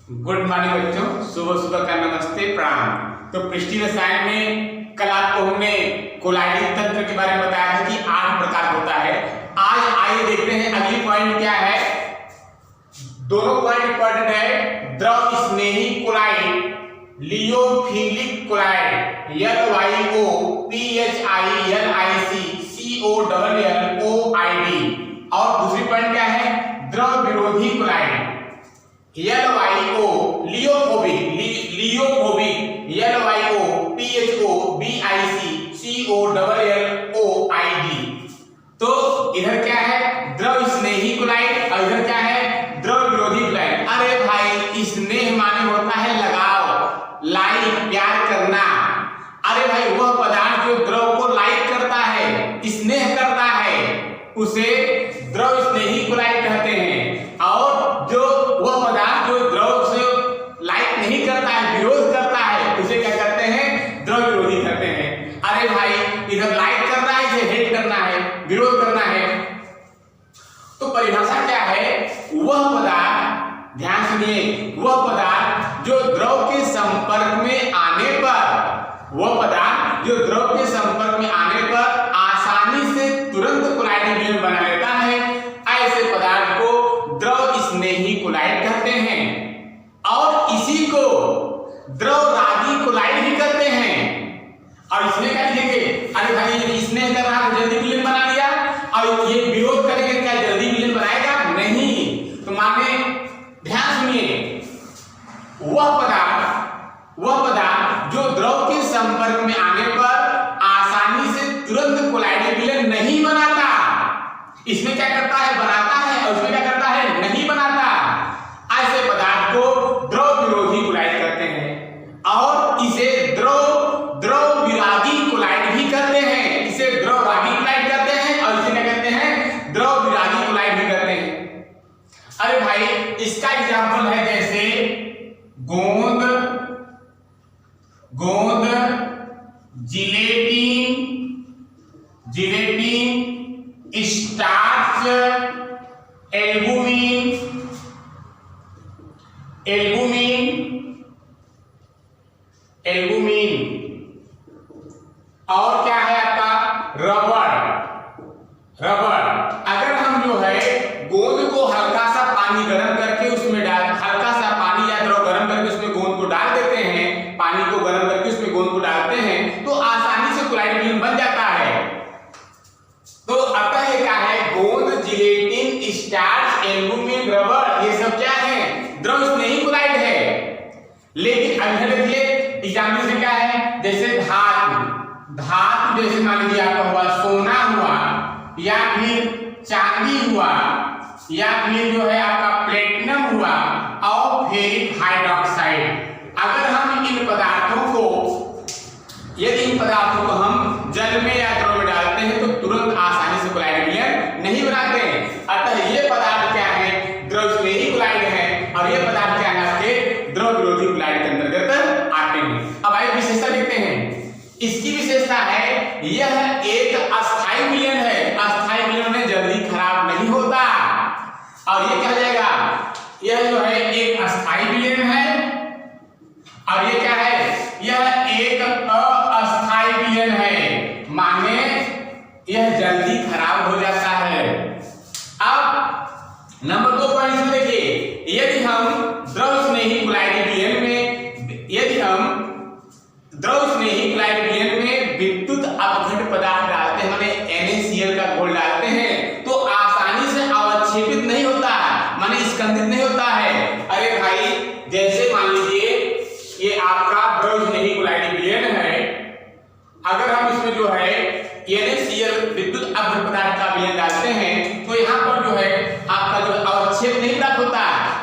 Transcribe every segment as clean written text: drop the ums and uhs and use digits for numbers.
Good morning बच्चों, सुबह सुबह का नमस्ते प्रणाम। तो पृष्ठीय रसायन में कल आपको हमने कोलाइडिक तंत्र के बारे में बताया था कि 8 प्रकार होता है। आज आइए देखते हैं अगली पॉइंट क्या है। दोनों पॉइंट इंपॉर्टेंट है। द्रव स्नेही colloid, lyophilic colloid LYO PHILIC COLLOID, और दूसरी पॉइंट क्या है, द्रव विरोधी colloid LYO lyophobic LYO PHOBIC COLLOID। तो इधर क्या है, द्रव स्नेही कोलाइड, और इधर क्या है, द्रव विरोधी कोलाइड। अरे भाई, स्नेह माने होता है लगाव, लाइक, प्यार करना। अरे भाई, वह पदार्थ जो द्रव को लाइक करता है, स्नेह करता है, उसे द्रव स्नेही कोलाइड कहते हैं। और जो वह पदार्थ जो द्रव से लाइक नहीं करता है, विरोध करता है, उसे क्या करते हैं, द्रव विरोधी करते हैं। अरे भाई, इधर लाइक करना है, इसे हेट करना है, विरोध करना है। तो परिभाषा क्या है, वह पदार्थ, ध्यान सुनिए, वह पदार्थ जो द्रव के संपर्क में आने पर, वह पदार्थ जो द्रव के संपर्क में आने पर आसानी से तुरंत कोलाइडिक विलयन बना लेता है, ऐसे पदार्थ को द्रव स्नेही कोलाइड कहते हैं। और इसी को द्रव रागी कोलाइड भी कहते हैं। और इसमें क्या लिखेंगे, अरे भाई, ये स्नेह कर रहा है, जल्दी विलयन बना लिया, और ये विरोध करेंगे, क्या जल्दी विलयन बनाएगा? नहीं। तो माने, ध्यान सुनिए, वह पदार्थ जो द्रव के संपर्क में आने पर आसानी से तुरंत कोलाइडिक विलयन नहीं बनाता, इसमें क्या करता है, बनाता है, और इसमें क्या करता है, नहीं बनाता, ऐसे पदार्थ को द्रव विरोधी कोलाइड कहते हैं। और इसे द्रव विरागी कोलाइड भी कहते हैं। इसे द्रव रागी कोलाइड कहते हैं, और इसे क्या कहते हैं, द्रव विरागी कोलाइड भी कहते हैं। अरे भाई, इसका एग्जांपल है जैसे गोंद, जिलेटिन, स्टार्च, एल्बुमिन, और क्या है आपका, रबड़। अगर हम जो है गोंद को हल्का सा पानी गर्म करके उसमें डाल, हल्का सा पानी या द्रव गर्म करके उसमें गोंद को डाल देते हैं, पानी को गर्म करके उसमें गोंद को डालते हैं, तो आसानी से कोलाइडिक विलयन बन जाता है। तो अतः ये क्या है, गोंद, जिलेटिन, स्टार्च, एल्बुमिन, रबड़, ये सब क्या है, द्रव स्नेही कोलाइड है। लेकिन अब देखिए एग्जांपल से क्या है, जैसे धातु, जैसे मान लीजिए आपका हुआ सोना हुआ, या फिर चांदी हुआ, या फिर जो है आपका प्लेटिनम हुआ, और फेरिक हाइड्रोक्साइड। अगर हम इन पदार्थों को, यदि इन पदार्थों को हम जल में या द्रव में डालते हैं, तो तुरंत आसानी से कोलाइडिक विलयन नहीं बनाते हैं। अतः ये पदार्थ क्या है, द्रव स्नेही कोलाइड है, और ये पदार्थ क्या है, आपके द्रव विरोधी कोलाइड के अंतर्गत आते हैं। अब आइए विशेषता देखते हैं। इसकी विशेषता है, यह एक अस्थायी विलयन है। अस्थायी विलयन में जल्दी खराब नहीं होता, और ये क्या हो जाएगा, यह जो है एक अस्थायी विलयन है, और ये क्या है, यह एक अस्थायी विलयन है, माने यह जल्दी खराब हो जाता है। अब नंबर 2 पॉइंट में देखिए, यदि हम द्रव स्नेही कोलाइडिक विलयन में विद्युत अपघट्य पदार्थ डालते हैं, माने NaCl का घोल डालते हैं, तो आसानी से अवक्षेपित नहीं होता, माने स्कंदित नहीं होता है। अरे भाई, जैसे मान लीजिए ये आपका द्रव स्नेही कोलाइडिक विलयन है, अगर हम इसमें जो है NaCl विद्युत अपघट्य पदार्थ का विलयन डालते हैं, तो यहाँ पर जो है आपका जो अवक्षेप नहीं प्राप्त होता।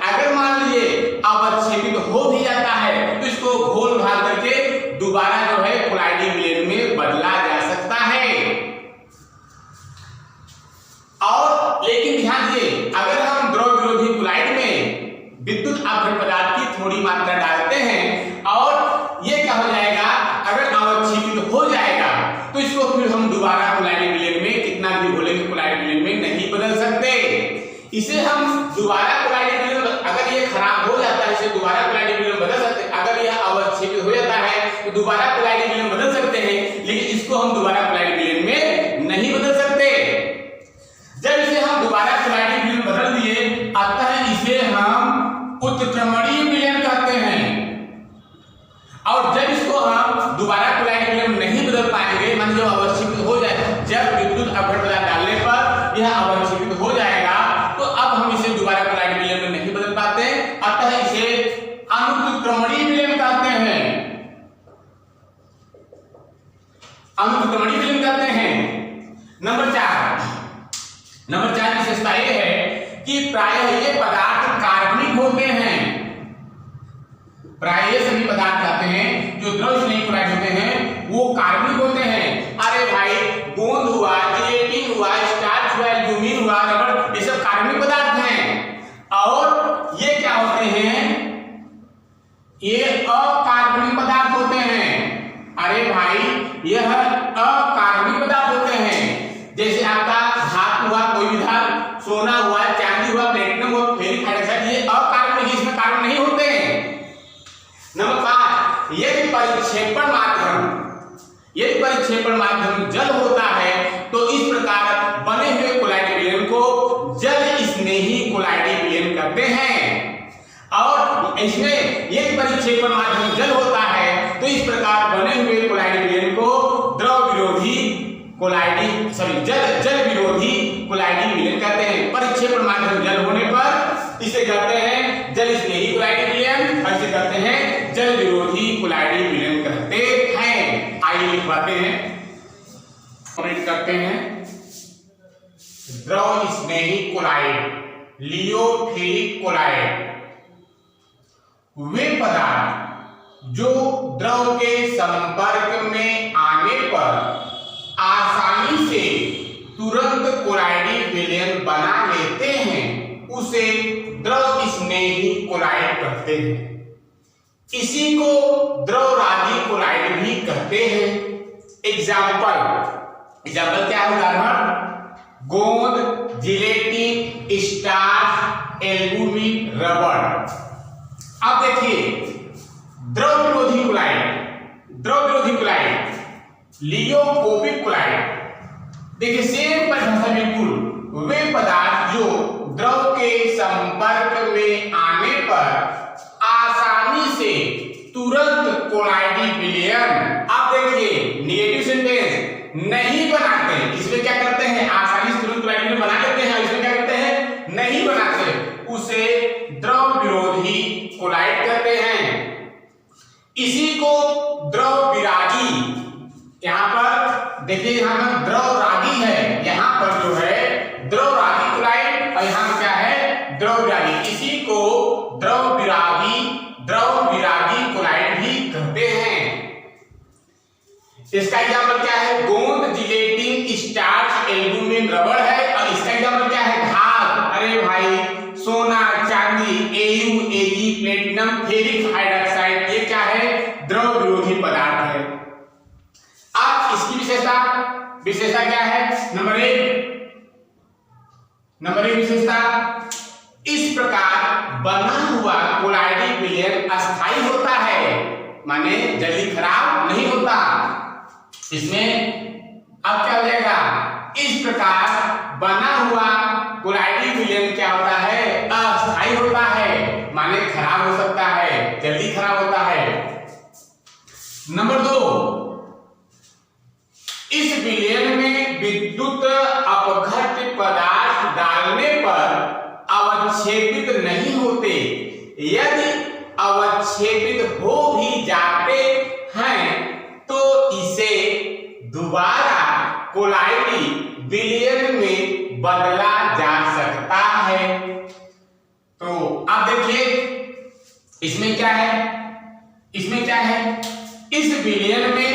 अगर मान लीजिए अवक्षेपित हो भी जाता है, तो इसको घोल घाल करके दोबारा जो है कोलाइडिक विलयन में बदला जा सकता है। और लेकिन ध्यान दीजिए, अगर हम द्रव विरोधी कोलाइड में विद्युत अपघट्य पदार्थ की थोड़ी मात्रा डालते हैं, और ये क्या हो जाएगा, अगर अवक्षेपित हो जाएगा, तो इसको फिर हम दोबारा कोलाइडिक विलयन में कितना भी घोलेंगे, कोलाइडिक विलयन में नहीं बदल सकते। इसे हम दोबारा कोलाइडिक विलयन, अगर ये खराब हो जाता है, इसे दोबारा कोलाइडिक विलयन बदल सकते हैं। अगर यह अवक्षेपित हो जाता है तो दोबारा कोलाइडिक विलयन बदल सकते हैं, लेकिन इसको हम दोबारा कोलाइडिक विलयन में नहीं बदल सकते। जब इसे हम दोबारा कोलाइडिक विलयन बदल दिए, अतः इसे हम उत्क्रमणीय विलयन कहते हैं। और जब इसको हम दोबारा कोलाइडिक विलयन नहीं बदल पाएंगे, मान लो अवक्षेपित हो जाए, जब विद्युत अपघटन पदार्थ डालने पर यह अवक्षेपित हो जाएगा, तो अब हम इसे दोबारा कोलाइडिक विलयन में नहीं बदल पाते, अतः इसे अनुत्क्रमणीय विलयन कहते हैं। अनुत्क्रमणीय विलयन कहते हैं। नंबर 4 विशेषता यह है कि प्रायः ये पदार्थ कार्बनिक होते हैं। प्रायः सभी पदार्थ कहते हैं जो द्रव स्नेही कोलाइड होते हैं वो कार्बनिक होते हैं। अरे भाई, गोंद हुआ, जिलेटिन हुआ, स्टार्च हुआ, एल्ब्यूमिन हुआ, रबड़, ये सब कार्बनिक पदार्थ हैं। और ये क्या होते हैं? ये अकार्बनिक पदार्थ होते हैं। अरे भाई, यह अकार्बनिक पदार्थ होते हैं। जैसे आपका धातु हुआ, कोई भी धातु, सोना हुआ, चांदी हुआ, प्लेटिनम हुआ, फेरिक हाइड्रोक्साइड, ये अकार्बनिक, इसमें कार्बन नहीं होते। नंबर 5, यदि परिक्षेपण माध्यम जल होता है तो इस प्रकार बने हुए कोलाइडिक विलयन को जल स्नेही कोलाइडिक विलयन कहते हैं। और इसमें यदि परिक्षेपण माध्यम जल होता है तो इस प्रकार बने हुए कोलाइडिक विलयन को द्रव विरोधी जल विरोधी कोलाइडिक विलयन कहते हैं। परिक्षेपण माध्यम जल होने पर इसे कहते हैं जल स्नेही कोलाइडिक विलयन, और इसे कहते हैं जल विरोधी कोलाइडिक विलयन कहते हैं। आइए लिखवाते हैं, कमेंट करते हैं। द्रव स्नेही कोलाइड, लियोफिलिक कोलाइड, वे पदार्थ जो द्रव के संपर्क में आने पर आसानी से तुरंत कोलाइडिक विलयन बना लेते हैं, उसे द्रव स्नेही कोलाइड कहते हैं। इसी को द्रवरागी कोलाइड भी कहते हैं। एग्जाम्पल क्या है? उदाहरण, गोंद, जिलेटिन, स्टार्च, एल्ब्यूमिन, रबड़। अब देखिए, द्रव विरोधी कोलाइड, लियोफोबिक कोलाइड। देखिए, सेम परिभाषा बिल्कुल, वे पदार्थ जो द्रव के संपर्क में आने पर आसानी से तुरंत कोलाइडिक विलयन, आप देखिए नेगेटिव सेंटेंस, नहीं बनाते। इसमें क्या करते हैं? आसानी से तुरंत कोलाइडिक विलयन बना लेते हैं। इसमें क्या करते हैं? नहीं बनाते, उसे द्रव विरोधी कोलाइड कहते हैं। इसी को द्रव विरागी, यहाँ पर देखिए, यहाँ पर द्रव रागी है, यहाँ पर जो है द्रव रागी कोलाइड, और यहाँ क्या है? द्रव विरागी। इसी को द्रव विरागी कोलाइड भी कहते हैं। इसका एग्जाम्पल क्या है? गोंद, जिलेटिन, स्टार्च, एल्ब्यूमिन, रबड़ है। और इसका एग्जाम्पल क्या है? धातु। अरे भाई, सोना, चांदी, Au, Ag, platinum, ferric hydroxide, ये क्या है? द्रव विरोधी पदार्थ है। अब इसकी विशेषता क्या है? नंबर 1 विशेषता, इस प्रकार बना हुआ कोलाइडिक विलयन अस्थायी होता है, माने जल्दी खराब नहीं होता। इसमें अब क्या हो जाएगा? इस प्रकार बना हुआ कोलाइडिक विलयन क्या होता है? अस्थायी होता है, माने खराब हो सकता है, जल्दी खराब होता है। नंबर 2, इस विलयन में विद्युत अपघट्य पदार्थ डालने पर अवक्षेपित नहीं होते। यदि अवक्षेपित हो भी जाते हैं तो इसे दोबारा कोलाइडिक विलयन में बदला जा सकता है। तो आप देखिए, इसमें क्या है? इस विलयन में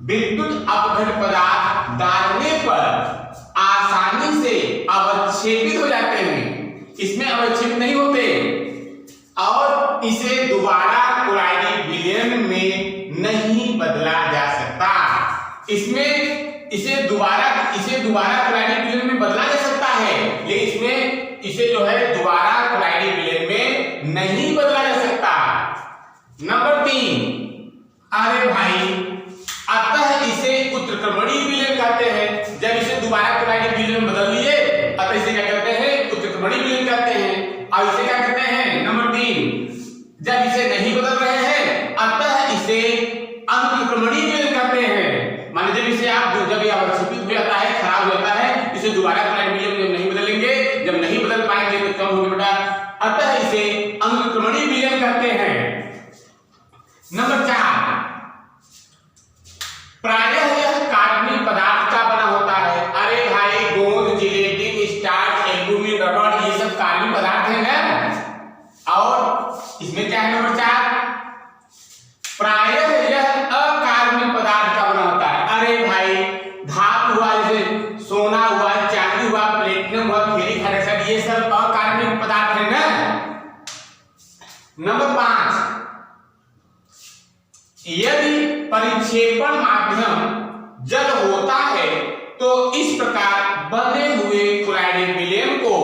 विद्युत अपघट्य पदार्थ डालने पर आसानी से अवक्षेपित हो जाते हैं, इसमें अवक्षेपित नहीं होते, और इसे दोबारा कोलाइडिक विलयन में नहीं बदला जा सकता। इसे दोबारा कोलाइडिक विलयन में बदला जा सकता है, लेकिन इसमें इसे जो है दोबारा कोलाइडिक विलयन में नहीं बदला जा सकता। नंबर 3, अरे भाई अतः इसे उत्क्रमणीय विलयन कहते हैं। जब इसे दोबारा कोलाइडिक विलयन में बदल लिए अतः इसे क्या कहते हैं? उत्क्रमणीय विलयन कहते हैं। और इसे क्या कहते हैं? नंबर 3, जब इसे नहीं बदल रहे हैं अतः इसे अनुक्रमणीय विलयन कहते हैं। माने जब इसे आप जब ये अवक्षेपित हो जाता है, खराब हो जाता है, इसे दोबारा कोलाइडिक विलयन में नहीं बदलेंगे, जब नहीं बदल पाएंगे तो कम होगा बेटा, अतः इसे अनुक्रमणीय विलयन कहते हैं। नंबर 4, प्रायः यह कार्बनिक पदार्थ का बना होता है। अरे भाई गोंद, जिलेटिन, स्टार्च, एल्बुमिन, रबड़ ये सब कार्बनिक पदार्थ हैं ना। और इसमें क्या है? नंबर 4, प्रायः यह अकार्बनिक पदार्थ का बना होता है। अरे भाई धातु हुआ, जैसे सोना हुआ, चांदी हुआ, प्लेटिनम हुआ, फेरिक हाइड्रोक्साइड, ये सब अकार्बनिक पदार्थ है ना। नंबर 5, यदि परिक्षेपण माध्यम जल होता है तो इस प्रकार बने हुए कोलाइडिक विलयन को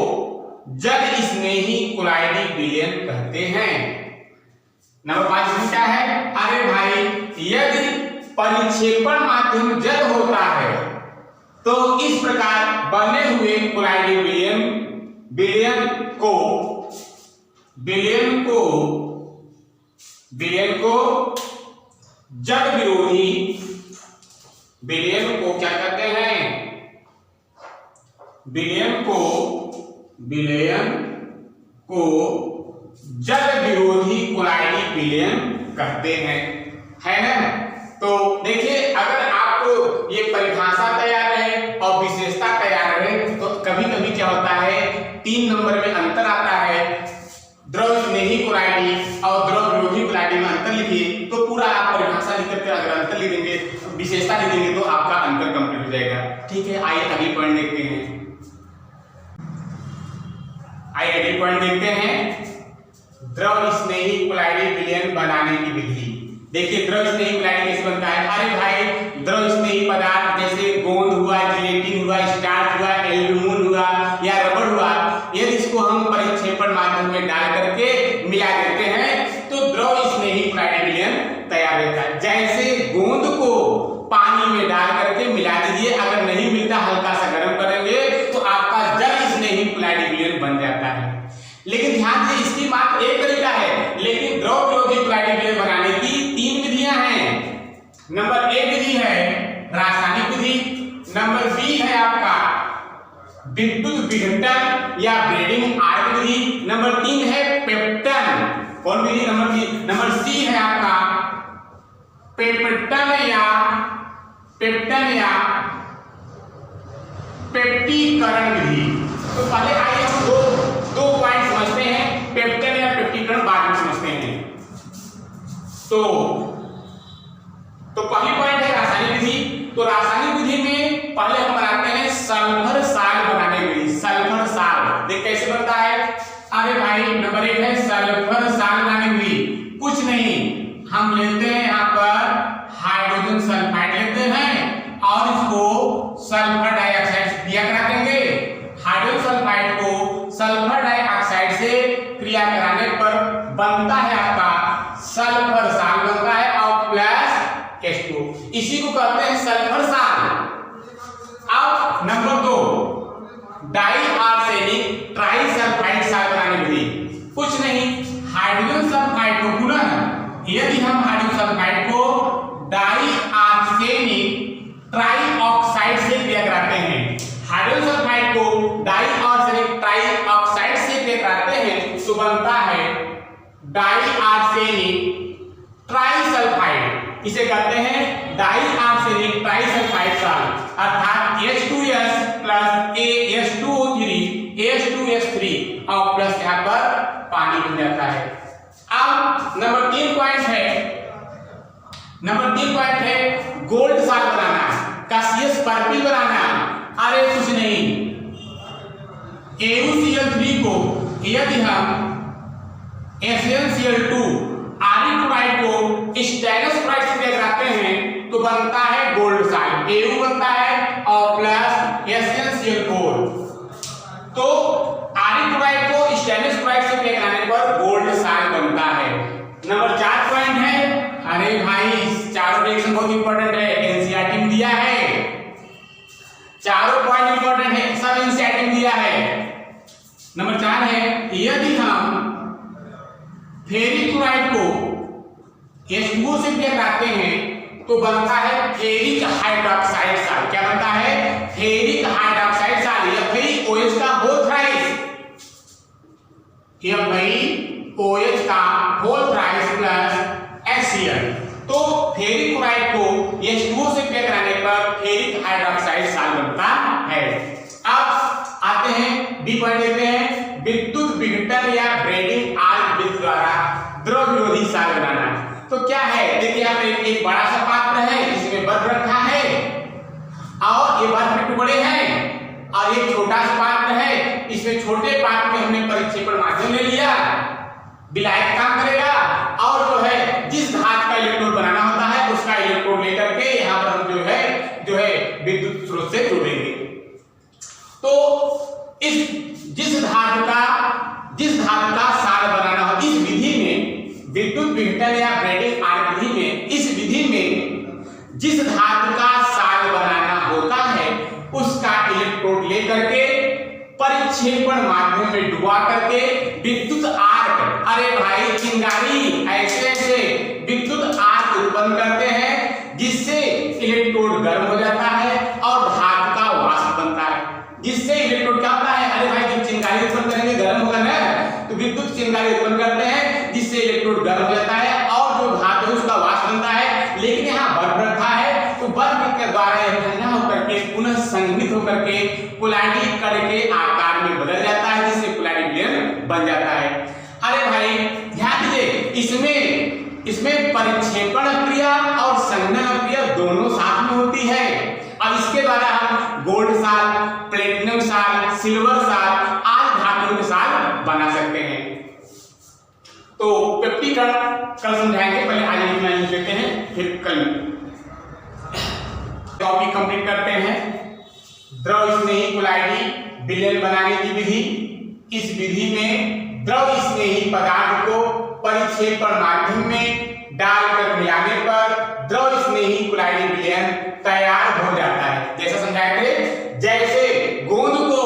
जल स्नेही कोलाइडिक विलयन कहते हैं। नंबर 5 में क्या है? अरे भाई यदि परिक्षेपण माध्यम जल होता है तो इस प्रकार बने हुए कोलाइडिक विलयन को जल विरोधी विलयन को क्या कहते हैं? विलयन को जल विरोधी कोलाइडिक विलयन कहते हैं, है ना। तो देखिए अगर आपको ये परिभाषा तैयार रहे और विशेषता तैयार रहे तो कभी कभी क्या होता है 3 नंबर में अंतर आता है। द्रव स्नेही कोलाइडिक और द्रव विरोधी कोलाइडिक में अंतर लिखिए तो पूरा आप परिभाषा लिख करके अगर अंतर लिख देंगे, विशेषता लिख देंगे तो आपका अंतर कंप्लीट हो जाएगा। ठीक है, आइए अगली पॉइंट देखते हैं। द्रव स्नेही कोलाइडिक विलयन बनाने की विधि। देखिए द्रव स्नेही कोलाइडिक कैसे बनता है? अरे भाई द्रव स्नेही पदार्थ जैसे गोंद हुआ, जिलेटिन हुआ, स्टार्च हुआ, एल्बुमिन हुआ या रबड़ हुआ, यदि इसको हम परिक्षेपण माध्यम में डाल करके मिला देते हैं तो द्रव स्नेही कोलाइडिक विलयन तैयार होता है। जैसे गोंद को पानी में डाल करके मिला दीजिए, अगर नहीं मिलता हल्का सा गर्म करेंगे तो आपका जल स्नेही कोलाइडिक विलयन बन जाता है। लेकिन ध्यान दीजिए इसकी मात्र एक तरीका है, लेकिन द्रव विरोधी कोलाइडिक विलयन बनाने की 3 विधियां हैं। नंबर 1 विधि है रासायनिक विधि, नंबर बी है आपका विद्युत विघटन या ब्रेडिंग आर्क विधि, नंबर 3 है पेप्टन। कौन विधि? नंबर सी है आपका पेप्टन या पेप्टीकरण विधि। तो पहले आइए हम दो पॉइंट समझते हैं, पेप्टन या पेप्टीकरण बाद में समझते हैं। तो पहली पॉइंट है रासायनिक विधि। तो रासायनिक विधि में पहले हम बनाते हैं सल्फर साल बनाने की विधि। सल्फर साल देख कैसे बनता है? अरे भाई नंबर 1 है सल्फर साल बनाने की विधि। कुछ नहीं, हम लेते हैं यहाँ पर हाइड्रोजन सल्फाइड लेते हैं और इसको सल्फर डाइऑक्साइड से क्रिया करा देंगे। हाइड्रोजन सल्फाइड को सल्फर डाइऑक्साइड से क्रिया कराने पर बनता है आपका सल्फर साल बनता है और प्लस H2, इसी को कहते हैं सल्फर साल। अब नंबर 2 डाई आर्सेनिक ट्राइसल्फाइड साल बनाने की विधि। कुछ नहीं, हाइड्रोजन सल्फाइड को पुनः यदि हम हाइड्रोजन सल्फाइड को डाई आर्सेनिक ट्राइऑक्साइड से क्रिया कराते हैं, हाइड्रोजन सल्फाइड को डाई आर्सेनिक ट्राइऑक्साइड से क्रिया कराते हैं तो बनता है डाई आर्सेनिक ट्राइसल्फाइड। इसे कहते हैं डाई आर्सेनिक ट्राइसल्फाइड साल, अर्थात H2S प्लस H2O3 H2S3 और प्लस यहाँ पर पानी बन जाता है। अब नंबर 3 पॉइंट है गोल्ड साल बनाना, कैसियस पर्पल बनाना। अरे कुछ नहीं, AuCl3 को यदि हम FeCl2 आर्सेनाइड को स्टेनस क्लोराइड से क्रिया कराते हैं तो बनता है गोल्ड साल। Au बनता है और प्लस FeCl4। तो आर्सेनाइड क्लोराइड को स्टेनलेस क्लोराइड से क्रिया कराने पर गोल्ड साल बनता है। नंबर 4 पॉइंट है, अरे भाई चारों रिएक्शन बहुत इंपॉर्टेंट है, एनसीईआरटी में दिया है, चारों पॉइंट इंपॉर्टेंट है, सब एनसीईआरटी में दिया है। नंबर 4 है, यदि हम फेरिक क्लोराइड को H2O से क्रिया कराते हैं तो बनता है फेरिक हाइड्रोक्साइड साल। क्या बनता है? फेरिक हाइड्रोक्साइड साल, FeOH का होल थ्राइस, FeOH का होल थ्राइस प्लस HCl। तो फेरिक क्लोराइड को H2O से क्रिया कराने पर फेरिक हाइड्रोक्साइड साल बनता है। अब आते हैं डी पॉइंट, देते हैं विद्युत विघटन या ब्रेडिंग आर्क विद्युत द्वारा द्रव विरोधी साल बनाना। तो क्या है, देखिए यहाँ पे एक बड़ा सा पात्र है, इसमें बर्फ रखा है और ये बर्फ के टुकड़े हैं, और एक छोटा सा पात्र है, इसमें छोटे पात्र में हमने परिक्षेपण माध्यम ले लिया, विलायक काम करेगा, और जो है जिस धातु का इलेक्ट्रोड बनाना होता है उसका इलेक्ट्रोड लेकर के यहाँ पर हम जो है विद्युत स्रोत से जोड़ेंगे। तो इस जिस धातु का साल बनाना हो, इस विधि में विद्युत विघटन या ब्रेडिंग आर्क विधि में, इस विधि में जिस धातु का साल बनाना होता है उसका इलेक्ट्रोड लेकर के परिक्षेपण माध्यम में डुबा करके विद्युत आर्क, अरे भाई चिंगारी, ऐसे विद्युत आर्क उत्पन्न करते हैं जिससे इलेक्ट्रोड गर्म हो जाता है और धातु का वाष्प बनता है। जिससे इलेक्ट्रोड क्या होता है, अरे भाई जब चिंगारी उत्पन्न करेंगे गर्म होगा ना, तो विद्युत चिंगारी उत्पन्न करते हैं जिससे इलेक्ट्रोड गर्म हो जाता है और जो धातु उसका वाष्प बनता है। लेकिन यहाँ बर्फ रखा है तो बर्फ के द्वारा यह ठंडा होकर के पुनः संघनित होकर के कुलाडी कण के आकार में बदल जाता है, जिससे कुलाडी विलयन बन जाता है। अरे भाई ध्यान दीजिए, इसमें परिक्षेपण क्रिया और संघनन क्रिया दोनों साथ में होती है। अब इसके द्वारा हम गोल्ड साल, प्लेटिनम साल, सिल्वर साल आदि धातुओं के साल बना सकते हैं। तो पेप्टिकण कल समझाएंगे, पहले आज ही मान लेते हैं, फिर कल टॉपिक कंप्लीट करते हैं। द्रव स्नेही कुलाइडी विलयन बनाने की विधि। इस विधि में द्रव स्नेही पदार्थ को परिक्षेपण माध्यम में डालकर मिलाने पर द्रव स्नेही कुलाइडी विलयन तैयार हो जाता है। जैसा समझाए थे, जैसे गोंद को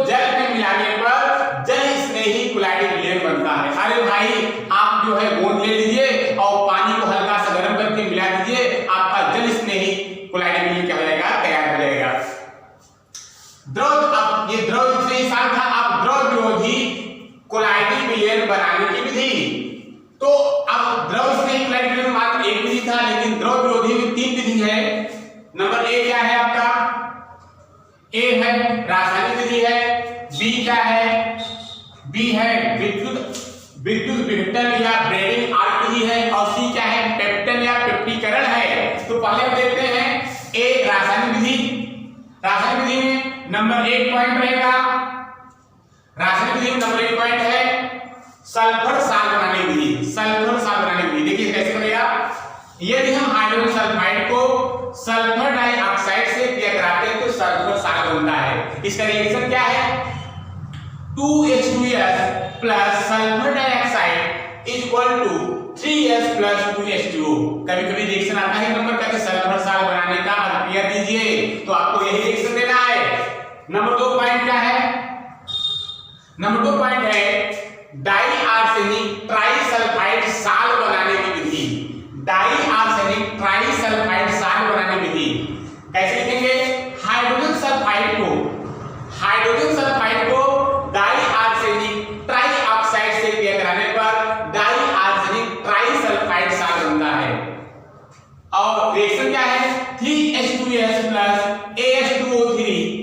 जल में मिलाने पर जल स्नेही कुलाइडी विलयन बनता है। अरे भाई आप जो है गोंद ले लीजिए और पानी को हल्का सा गर्म करके मिला दीजिए, आपका जल स्नेही कुलाइडी विलयन क्या हो जाएगा, तैयार हो जाएगा। अब ये द्रव स्नेही साल था, अब द्रव विरोधी कुलाइडी विलयन बनाने की विधि। तो अब द्रव स्नेही कुलाइडी विलयन मात्र एक विधि था, लेकिन द्रव विरोधी में 3 विधि है। नंबर ए क्या है आपका, ए है रासायनिक विधि है, बी क्या है, बी है विद्युत विघटन या ब्रेडिंग आर्क विधि है, और सी क्या है, पेप्टन या पेप्टिकरण है। तो पहले हम देखते हैं ए रासायनिक विधि। रासायनिक विधि में नंबर 1 पॉइंट रहेगा, रासायनिक विधि में नंबर 1 पॉइंट है सल्फर साल बनाने की विधि। सल्फर साल बनाने की विधि देखिए कैसे बनेगा। यदि हम हाइड्रोजन सल्फाइड को सल्फर डाइऑक्साइड से क्रिया कराते हैं तो सल्फर साल बनता है। इसका रिएक्शन क्या है, 2H2S plus sulphur dioxide is equal to 3S plus 2H2O। कभी कभी रिएक्शन आता है नंबर का कि सल्फर साल बनाने का अभिक्रिया दीजिए, तो आपको यही रिएक्शन देना है। नंबर 2 पॉइंट क्या है, नंबर 2 पॉइंट है डाइआर्सेनिक ट्राइसल्फाइड साल बनाने की विधि। डाइआर्सेनिक ट्राइसल्फाइड साल बनाने की विधि कैसे लिखेंगे, हाइड्रोजन सल्फाइड को डाइआर्सेनिक ट्राइऑक्साइड से क्रिया कराने पर डाइआर्सेनिक ट्राइसल्फाइड साल बनता है। और रिएक्शन क्या है, 3H2S plus AH2O3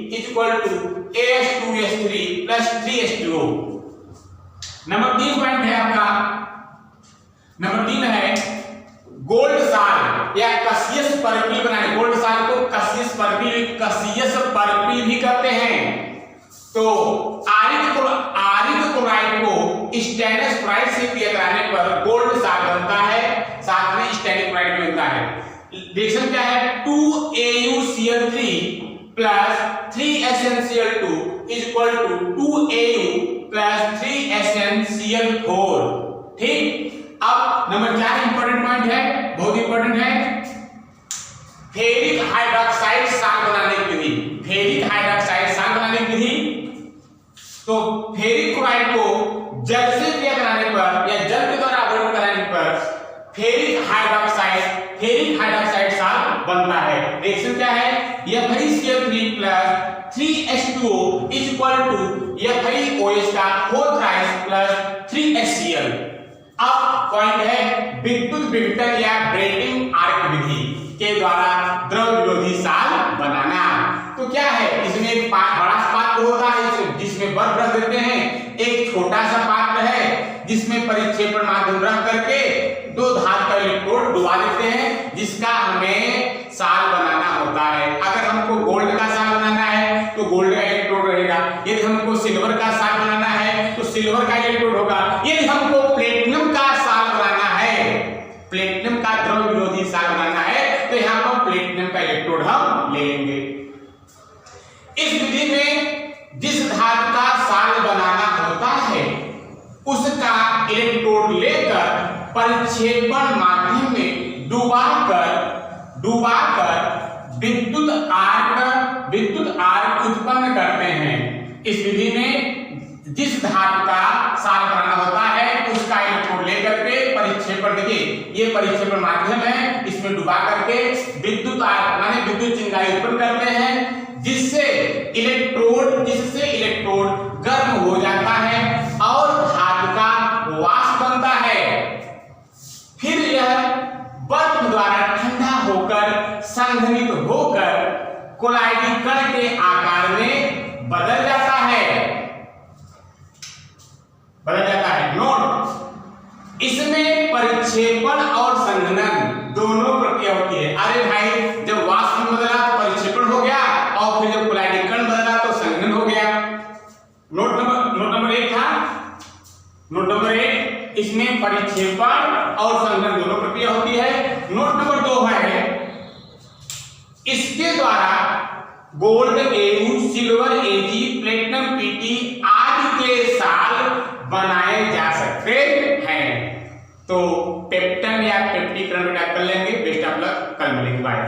is equal to AH2S3 plus 3H2O। Number 3 point है आपका, नंबर 3 है गोल्ड साल या कसियस पर्पिल बनाने। गोल्ड साल को कसियस पर्पिल भी कहते हैं। तो आरिक क्लोराइड को स्टेनलेस क्लोराइड से क्रिया कराने पर गोल्ड साल बनता है, साथ में स्टेनलेस क्लोराइड भी बनता है। रिएक्शन क्या है, 2AuCl3 plus 3SnCl2 is equal to 2Au plus 3SnCl4। ठीक, अब नंबर 4 इंपॉर्टेंट पॉइंट है, बहुत इंपॉर्टेंट है, फेरिक हाइड्रोक्साइड साल बनाने की विधि। फेरिक हाइड्रोक्साइड साल बनाने की विधि, तो फेरिक क्लोराइड को जल से क्रिया कराने पर या जल के द्वारा अवरोध कराने पर फेरिक हाइड्रोक्साइड साल बनता है। रिएक्शन क्या है? FeCl3 plus 3H2O is equal to FeOH का होल थ्राइस प्लस 3HCl। अब पॉइंट है विद्युत विघटन या ब्रेटिंग आर्क विधि के द्वारा द्रव विरोधी साल बनाना। तो क्या है, इसमें एक बड़ा पात्र होता है जिसमें बर्फ रख देते हैं, एक छोटा सा पात्र है जिसमें परिक्षेपण माध्यम रख करके दो धातु का इलेक्ट्रोड डुबा देते हैं, जिसका हमें साल बनाना होता है। अगर हमको गोल्ड का साल बनाना है तो गोल्ड का इलेक्ट्रोड रहेगा, यदि हमको सिल्वर का साल बनाना है तो सिल्वर का इलेक्ट्रोड होगा, यदि हमको प्लेटिनम का साल बनाना है, प्लेटिनम का द्रव विरोधी साल बनाना है, तो यहाँ पर प्लेटिनम का इलेक्ट्रोड हम ले लेंगे। इस विधि में जिस धातु का साल बनाना होता है उसका इलेक्ट्रोड लेकर परिक्षेपण माध्यम में डुबाकर विद्युत आर्क उत्पन्न करते हैं। इस विधि में जिस धातु का साल बनाना होता है उसका इलेक्ट्रोड लेकर के परिक्षेपण, देखिए ये परिक्षेपण माध्यम है, इसमें डुबा करके विद्युत आर्क माने विद्युत चिंगारी उत्पन्न करते हैं, जिससे इलेक्ट्रोड गर्म हो जाता है और धातु का वाष्प बनता है। फिर यह बर्फ द्वारा ठंडा होकर संघनित होकर कोलाइडी कण के आकार में बदल जाता है। नोट, इसमें परिक्षेपण और संघनन दोनों प्रक्रिया होती है। अरे भाई, जब वाष्प में बदला तो परिक्षेपण हो गया और फिर जब कोलाइडी कण बदला तो संघनन हो गया। नोट नंबर 1 था। नोट नंबर 1, इसमें परिक्षेपण और संघनन दोनों प्रक्रिया होती है। नोट नंबर 2 है, इसके द्वारा gold Au, silver Ag, platinum Pt आदि के साल बनाए जा सकते हैं। तो पेप्टन या पेप्टिकरण कर लेंगे। बेस्ट ऑफ लक, कल मिलेंगे, बाय।